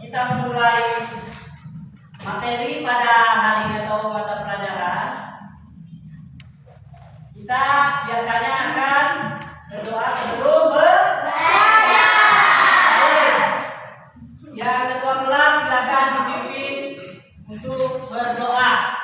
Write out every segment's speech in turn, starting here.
kita memulai materi pada hari ini atau mata pelajaran. Kita biasanya akan berdoa sebelum belajar. Yang ketua kelas silakan dipimpin untuk berdoa.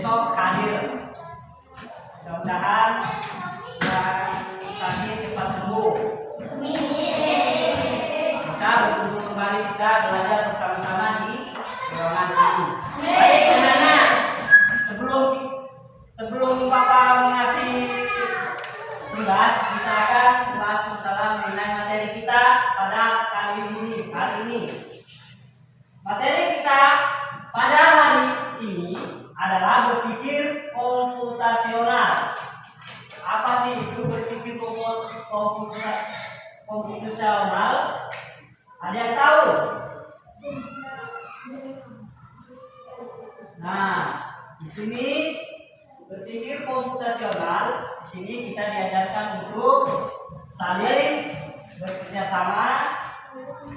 besok hadir. Mudah-mudahan yang sakit cepat sembuh. Bisa berkumpul kembali kita belajar bersama-sama di ruangan ini. Baik, anak-anak. Sebelum Bapak mengasih tugas, kita akan membahas masalah mengenai materi kita pada hari ini. Materi kita pada hari ini adalah berpikir komputasional. Apa sih itu berpikir komputasional? Ada yang tahu? Nah, di sini berpikir komputasional, di sini kita diajarkan untuk saling bekerja sama,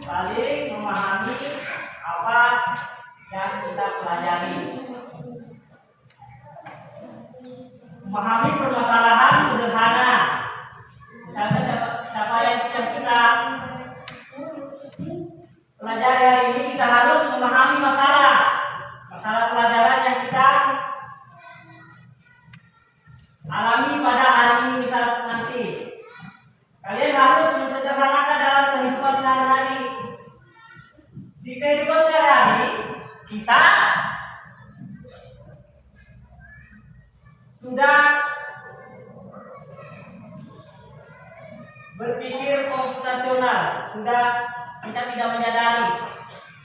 saling memahami apa yang kita pelajari. Memahami permasalahan sederhana. Misalkan capaian kita pelajari hari ini, kita harus memahami masalah pelajaran yang kita alami pada hari ini. Misal nanti kalian harus mensederhanakan dalam kehidupan sehari-hari. Di kehidupan sehari-hari kita sudah berpikir komputasional, sudah kita tidak menyadari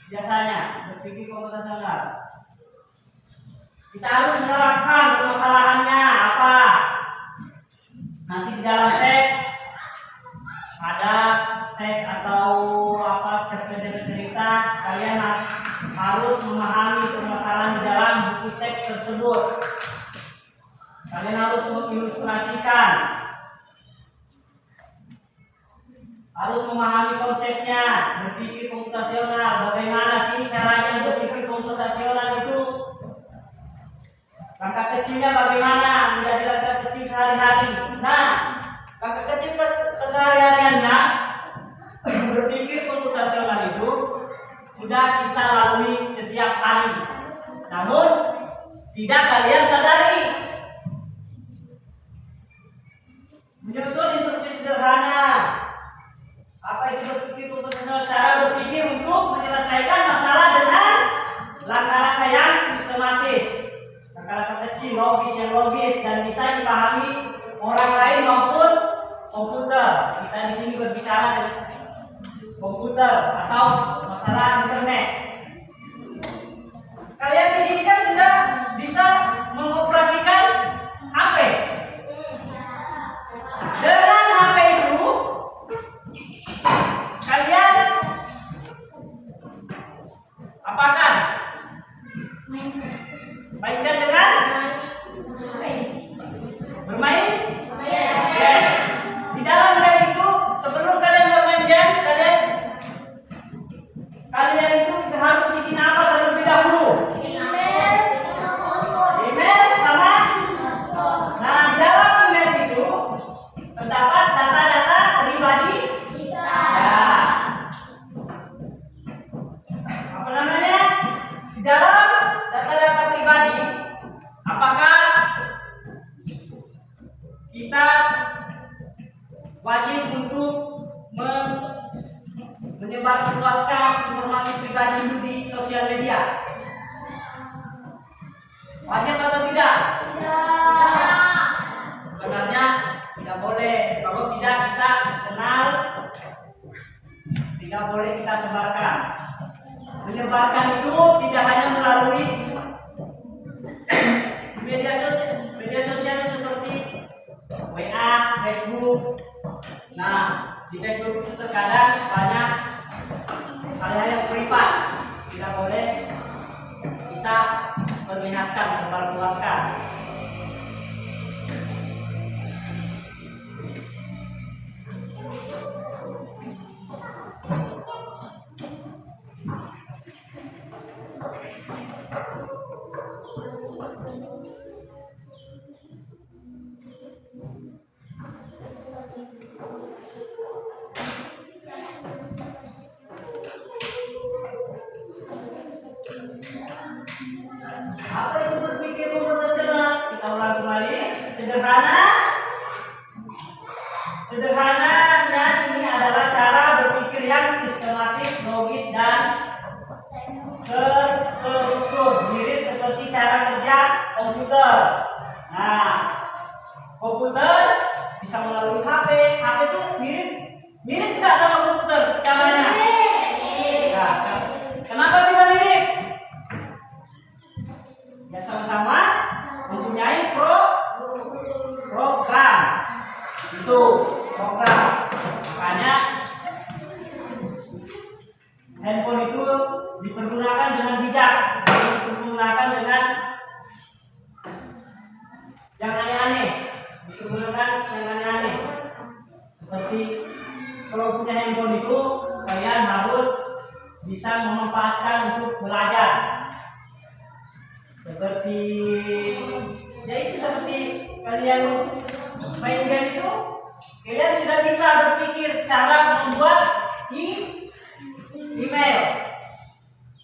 biasanya berpikir komputasional. Kita harus menerapkan permasalahannya apa. Nanti di dalam teks ada teks atau apa cerita, kalian harus memahami permasalahan di dalam buku teks tersebut. Kalian harus mengilustrasikan, harus memahami konsepnya, berpikir komputasional. Bagaimana sih caranya berpikir komputasional itu? Langkah kecilnya bagaimana menjadi langkah kecil sehari-hari. Nah, langkah kecil kesehariannya berpikir komputasional itu sudah kita lalui setiap hari, namun tidak kalian sadari. Menyusun instruksi sederhana. Apa itu berpikir komputasional? Cara berpikir untuk menyelesaikan masalah dengan langkah-langkah yang sistematis, langkah-langkah kecil, logis dan bisa dipahami orang lain maupun komputer. Kita di sini berbicara dengan komputer atau masalah internet. Kalian di sini kan sudah bisa mengoperasikan HP. Dengan HP itu kalian apakah mainkan dengan bermain? Game. Di dalam game itu sebelum kalian bermain game, kalian itu harus bikin apa terlebih dahulu? Email sama. Nah, di dalam email itu terdapat data-data pribadi kita. Ya. Apa namanya? Di dalam data-data pribadi, apakah kita wajib untuk menyebarluaskan informasi pribadi itu di sosial media? Wajib atau tidak? Sebenarnya tidak boleh. Kalau tidak kita kenal, tidak boleh kita sebarkan. Menyebarkan itu tidak hanya melalui media sosial seperti WA, Facebook. Nah, di Facebook itu terkadang banyak hal-hal yang privat, tidak boleh kita perlihatkan, sebarluaskan. Apa itu berpikir komputer. Nah, komputer bisa melalui HP. HP itu mirip nggak sama komputer caranya? Ya, kenapa bisa mirip? Ya sama-sama mempunyai program. Itu program. Makanya handphone itu dipergunakan dengan bijak, dipergunakan dengan yang aneh-aneh, seperti kalau punya handphone itu kalian harus bisa memanfaatkan untuk belajar, seperti kalian main game itu, kalian sudah bisa berpikir cara membuat email.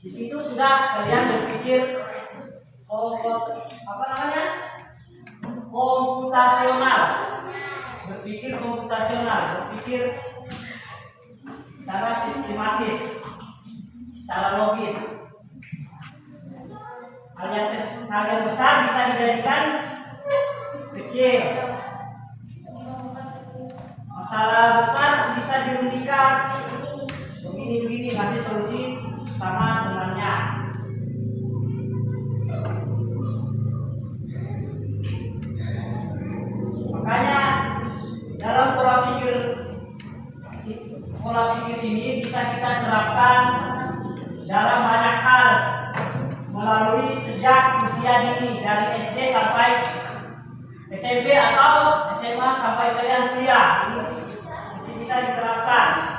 Di situ sudah kalian berpikir komputasional, berpikir secara sistematis, secara logis. Hal yang besar bisa dijadikan kecil, masalah besar bisa dirundikan begini masih solusi sama dengannya. Makanya dalam pola pikir ini bisa kita terapkan dalam banyak hal melalui sejak usia dini, dari SD sampai SMP atau SMA sampai kalian kuliah. Ini masih bisa diterapkan.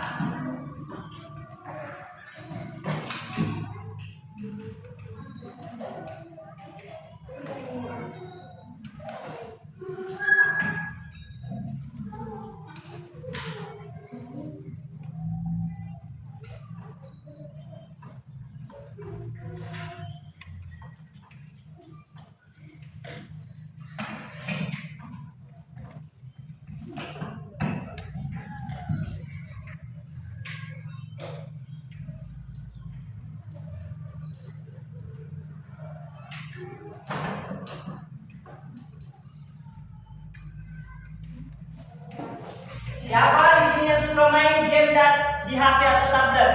Siapa di sini yang suka main game dan di HP atau tablet?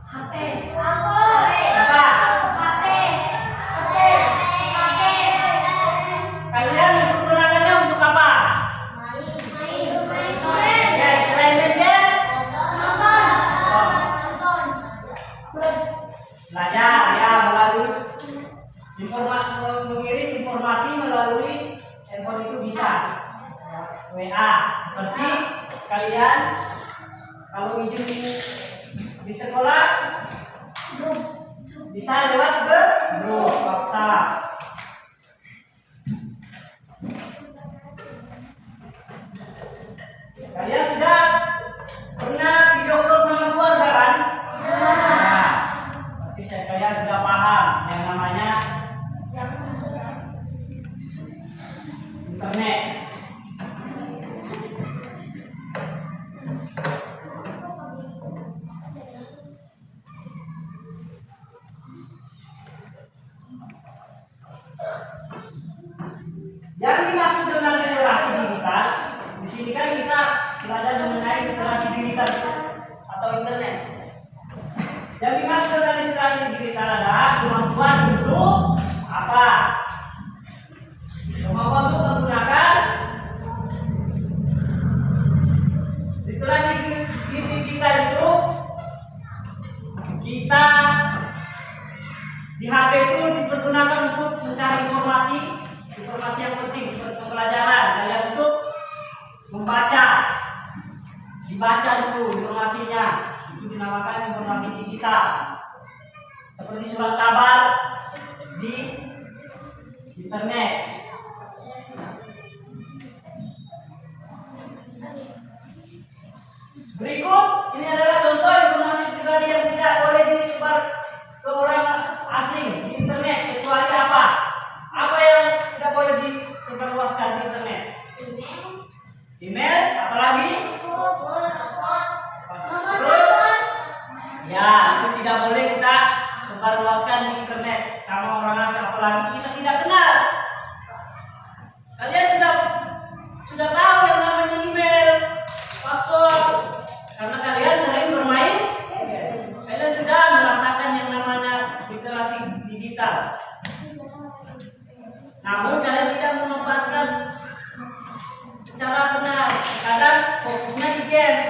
HP. Aku. Apa? HP. Kalian menggunakannya untuk apa? Main. Ya, selain main game, Nonton. belajar ya melalui mengirim informasi melalui handphone itu bisa. WA, seperti kalian kalau izin di sekolah bisa lewat grup WhatsApp. Kalian sudah pernah video call sama keluarga kan? Nah, berarti kalian sudah paham yang namanya internet. Yang dimaksud dengan literasi digital, di sini kan kita belajar mengenai literasi digital atau internet. Yang dimaksud dengan literasi digital adalah kemampuan untuk apa? Kemampuan untuk menggunakan literasi digital itu kita di HP itu dipergunakan untuk mencari informasi yang penting seperti pembelajaran. Kalian untuk dibaca dulu informasinya, itu dinamakan informasi digital, seperti surat kabar di internet. Berikut ini adalah contoh informasi pribadi yang tidak boleh disebar ke orang asing di internet, kecuali apa? Apa yang tidak boleh disebarluaskan di internet? Email, apalagi? Terus, ya itu tidak boleh kita sebarluaskan di internet sama orang asing, apalagi kita tidak kenal. Namun kalian tidak memanfaatkan secara benar. Kadang fokusnya di game.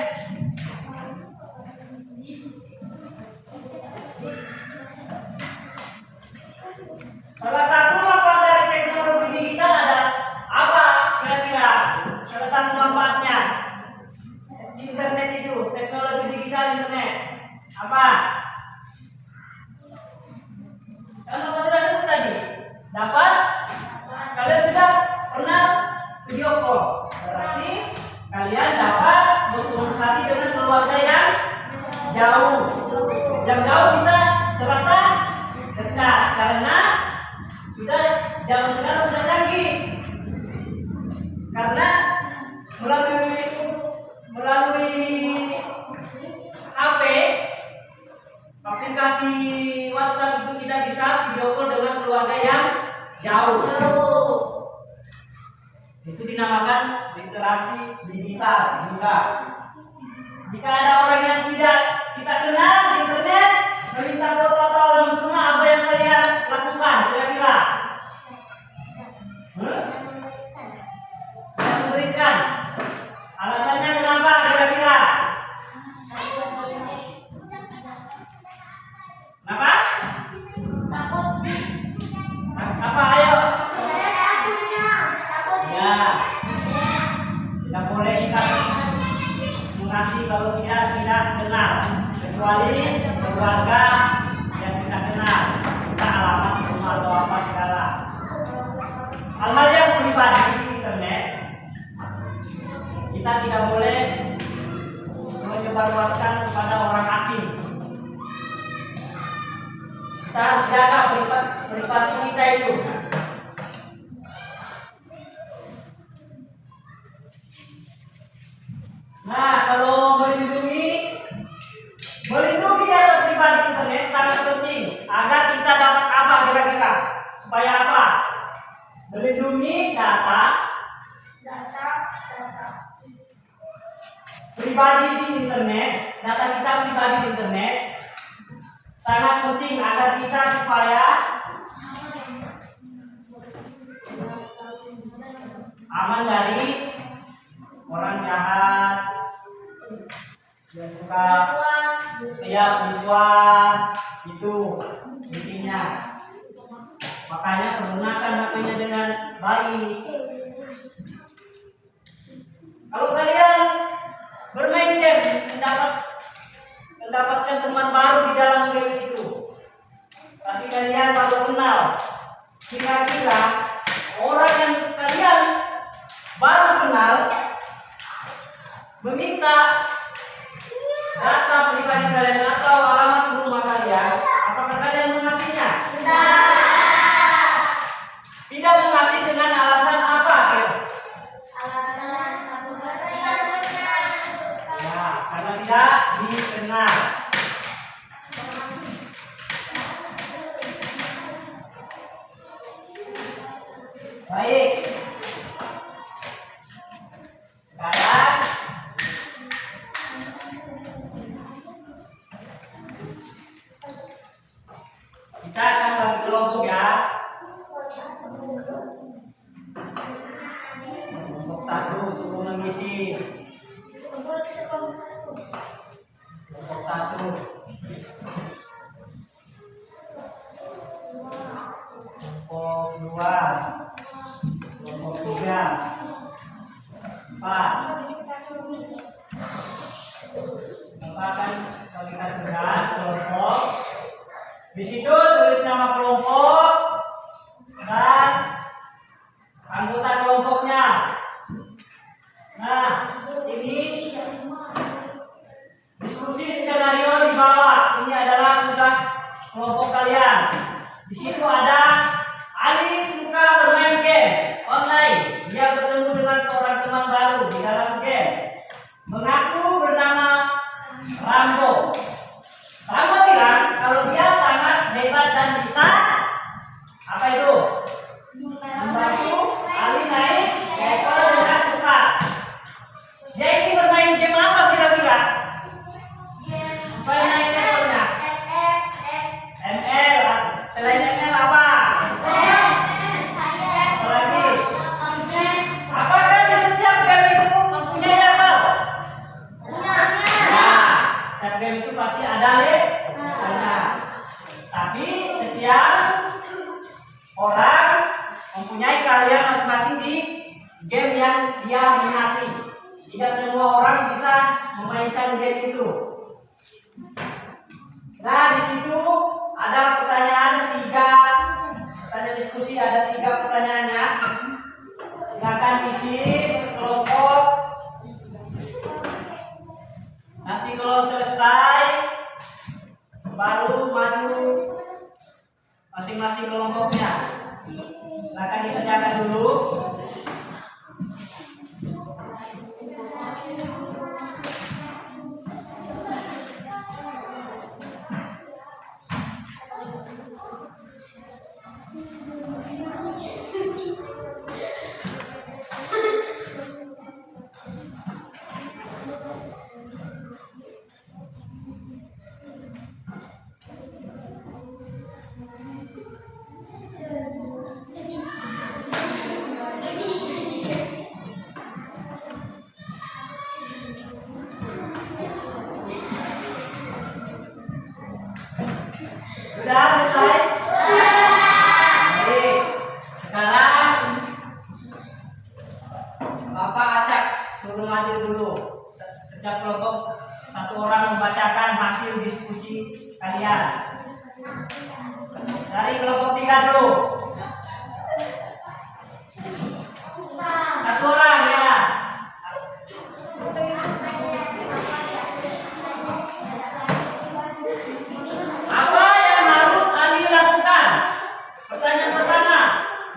Salah satu manfaat dari teknologi digital ada apa kira-kira? Salah satu manfaatnya internet itu, teknologi digital internet. Apa? Kan apa sudah sebut tadi? Dapat? Kalian sudah pernah video call? Berarti kalian dapat berkomunikasi dengan keluarga yang jauh. Yang jauh bisa terasa dekat karena sudah zaman sekarang sudah canggih. Karena melalui HP, aplikasi WhatsApp itu kita bisa video call dengan keluarga yang jauh. Itu dinamakan literasi digital juga. Jika ada orang yang tidak kita kenal di internet meminta foto atau alam semua, apa yang kalian lakukan kira-kira? Yang memberikan alasannya kenapa kira-kira? Kenapa? Apa ayo? Ya, tidak boleh kita mengasih kalau tidak kenal, kecuali keluarga yang kita kenal, kita alamat rumah atau apa segala. Hal-hal yang pribadi di internet kita tidak boleh menyebarluaskan kepada orang asing. Kita harus jaga privasi kita itu. Nah, kalau melindungi data pribadi internet sangat penting agar kita dapat apa kira-kira? Supaya apa? Melindungi data pribadi di internet, data kita pribadi di internet sangat penting agar kita supaya aman dari orang jahat yang suka penipuan itu intinya. Makanya menggunakan HP-nya dengan baik. Kalau kalian bermain game mendapatkan teman baru di dalam game itu, tapi kalian baru kenal, kira-kira orang yang kalian baru kenal meminta data pribadi kalian atau alamat rumah kalian, apakah kalian mengasihnya? Tidak mengasih dengan alasan apa? Ya, karena tidak dikenal. Baik. Sekarang kita akan bagi kelompok ya. Kelompok satu suruh mengisi. Kelompok satu. Kelompok dua. Kelompok tiga. 4. Akan kita tugas kelompok. Di situ tulis nama kelompok dan anggota kelompoknya. Nah, ini diskusi skenario di bawah. Ini adalah tugas kelompok kalian. Di situ ada Ali suka bermain game online. Dia bertemu dengan seorang teman baru di dalam Nilai kalian masing-masing di game yang dia minati. Tidak semua orang bisa memainkan game itu. Nah, di situ ada pertanyaan 3, pertanyaan diskusi ada 3 pertanyaannya. Silakan isi kelompok. Nanti kalau selesai baru maju masing-masing kelompoknya. Silakan dikerjakan dulu. Sudah selesai? Baik. Sekarang Bapak acak suruh maju dulu. Setiap kelompok 1 orang membacakan hasil diskusi kalian. Dari kelompok 3 dulu. 1 orang ya. Apa yang harus Ali lakukan? Pertanyaan pertama,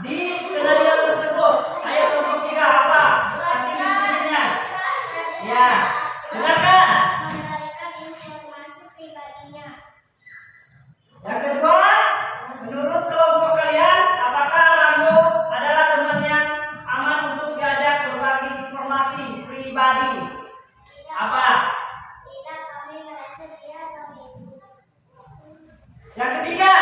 di skenario tersebut, ayo kelompok 3 apa? Hasil diskusinya. Ya, dengarkan. Mengendalikan informasi pribadinya. Yang kedua, menurut kelompok kalian, apakah Rambo adalah teman yang aman untuk diajak berbagi informasi pribadi? Apa? Tidak, kami merasa dia kami. Yang ketiga,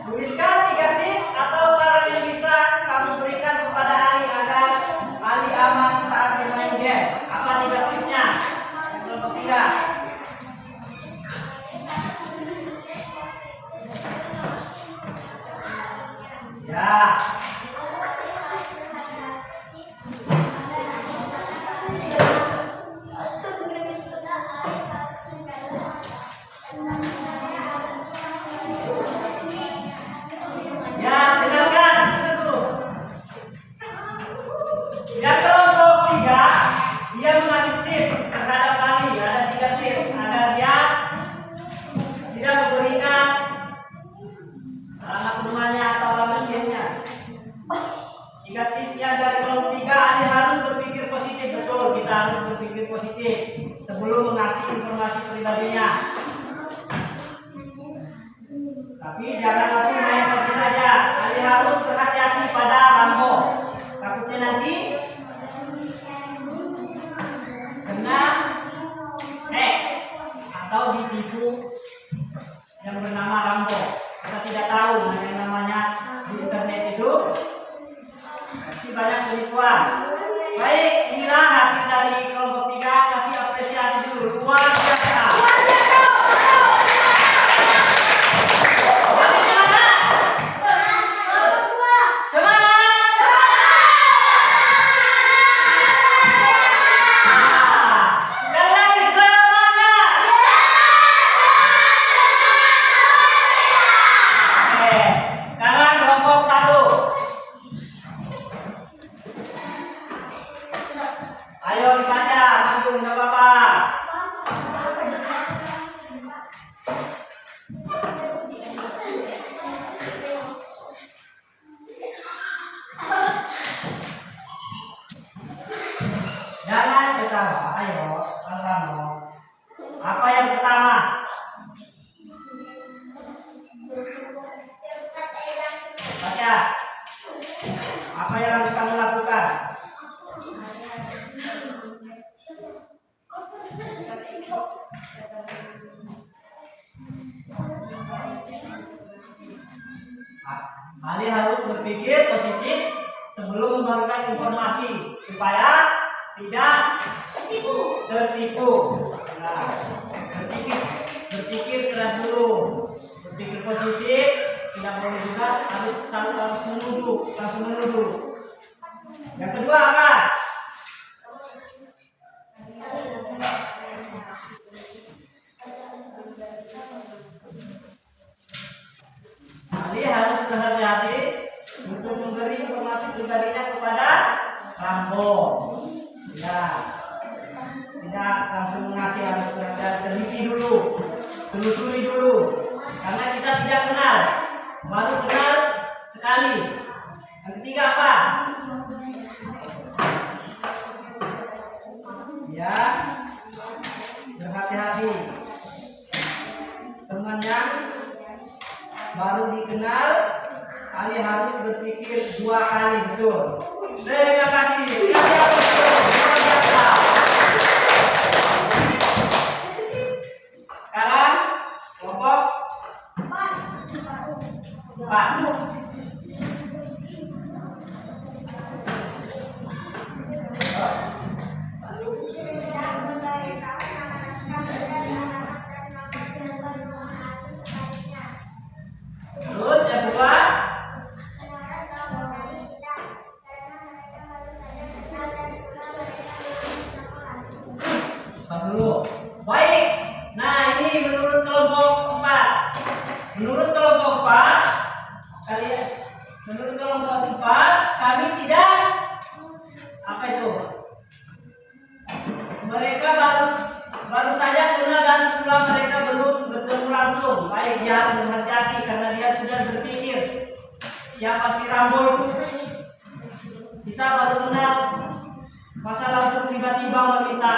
tuliskan 3 tips atau saran yang bisa kamu berikan kepada Ali agar Ali aman saat bermain game. Apa 3 tipsnya? Kelompok 3. Ya. Ya, dengarkan dulu. Yang kelompok 3, dia mengasih tips terhadap Ali. Ada 3 tips agar dia tidak memberikan alamat rumahnya atau alamat gamenya. 3 tipsnya dari kelompok 3, Ali harus berpikir positif. Betul, kita harus berpikir positif sebelum mengasih informasi pribadinya. Tapi jangan langsung main kasih saja. Ali harus berhati-hati pada Rambo. Takutnya nanti kena atau ditipu yang bernama Rambo. Kita tidak tahu yang namanya di internet itu. Pasti banyak penipuan. Baik, inilah hasil dari kelompok 3. Kasih apresiasi dulu. Luar biasa. Sekarang kelompok 1. Ayo dibaca, maju, nggak apa-apa. Jangan ketawa, ayo, kamu. Apa yang pertama? Baca. Apa yang harus kamu lakukan? Ali harus berpikir positif sebelum memberikan informasi supaya tidak tertipu. Nah, berpikir keras dulu. berpikir positif, tidak boleh juga harus menuduh, langsung menuduh. Yang kedua apa? Ali harus berhati-hati untuk memberi informasi pribadinya kepada Rambo. Ya, tidak langsung mengasih, harus teliti dulu, telusuri dulu, karena kita tidak kenal, baru kenal sekali. Yang ketiga apa? Ya, berhati-hati. Teman yang baru dikenal, Ali harus berpikir 2 kali betul. Terima kasih. Siap-siap betul. Luar biasa. Sekarang kelompok 4. Terus yang kedua, dulu. Baik. Nah, ini menurut kelompok 4. Menurut kelompok 4, kami tidak apa itu? Mereka baru saja kenal dan pula mereka belum bertemu langsung. Baik, dia harus berhati-hati karena dia sudah berpikir siapa si Rambo itu. Kita baru kenal, masa langsung tiba-tiba meminta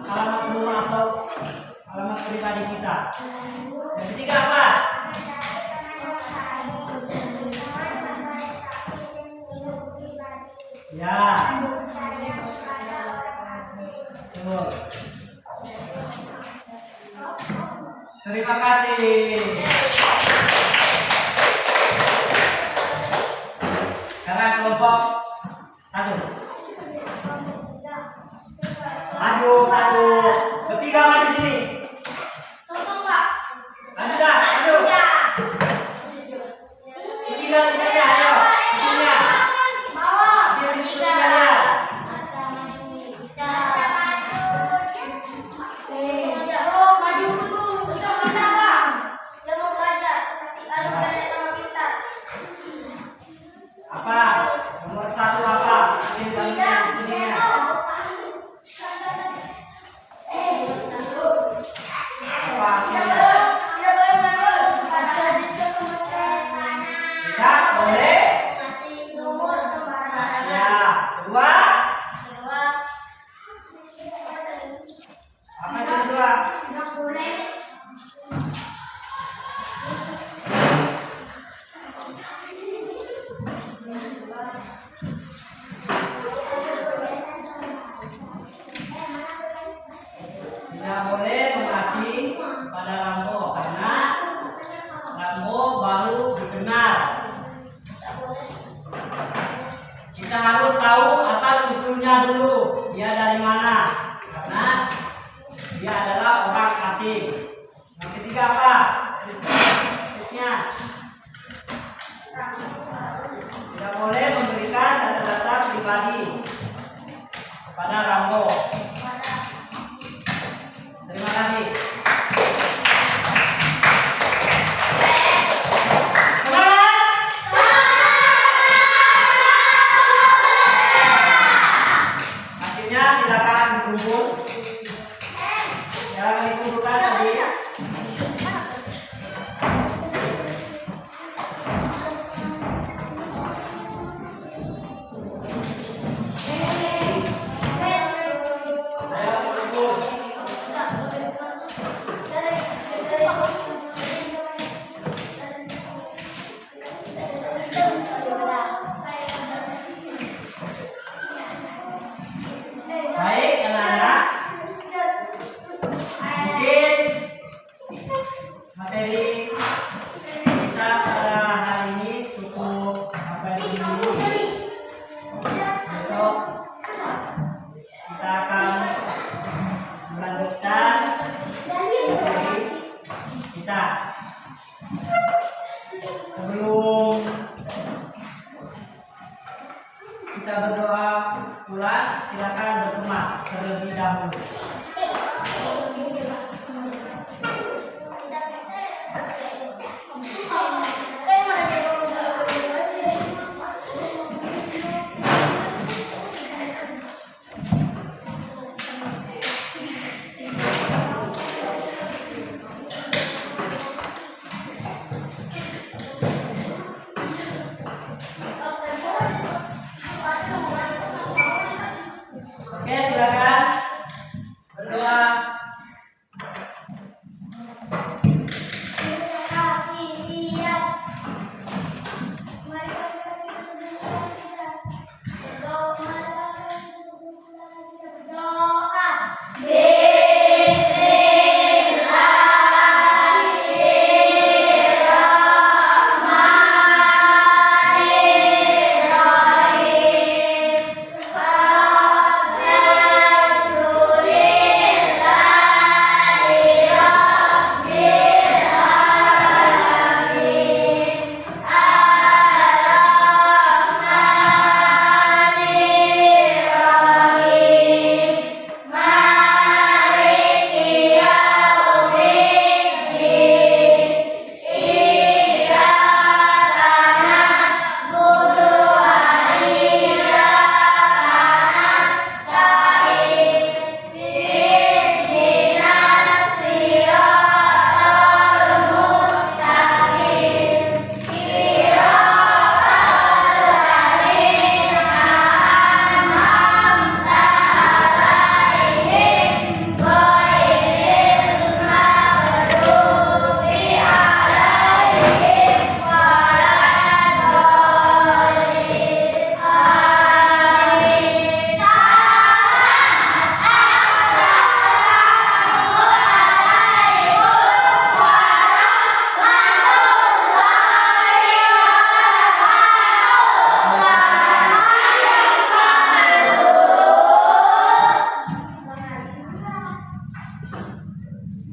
alamat rumah atau alamat pribadi kita. Yang ketiga apa? Ya. Betul. Terima kasih. Sekarang kelompok 1. Satu. Bertiga maju sini. Tutup, Pak. Maju dah. Maju. Bertiga saja. Ayo. Sini. Bawah. Sini diskusi kalian. Maju dulu. Kita mau siapa? Dia mau belajar. Kasih alu belajar sama pintar. Apa? Nomor 1 apa? Ini kalian diskusinya. Apa? Tidak boleh. Kasih nomor sembarangan. Ya. Kedua. Apa itu kedua? Nggak boleh. Tidak boleh mengasih pada Rambo karena Rambo baru dikenal. Kita harus tahu asal usulnya dulu, dia dari mana, karena dia adalah orang asing. Yang ketiga apa? Tipsnya. Tidak boleh memberikan data-data pribadi kepada Rambo. Terima kasih. Hasilnya silakan dikumpul. Silakan dikumpulkan tadi. kita berdoa pula, silakan berkemas terlebih dahulu.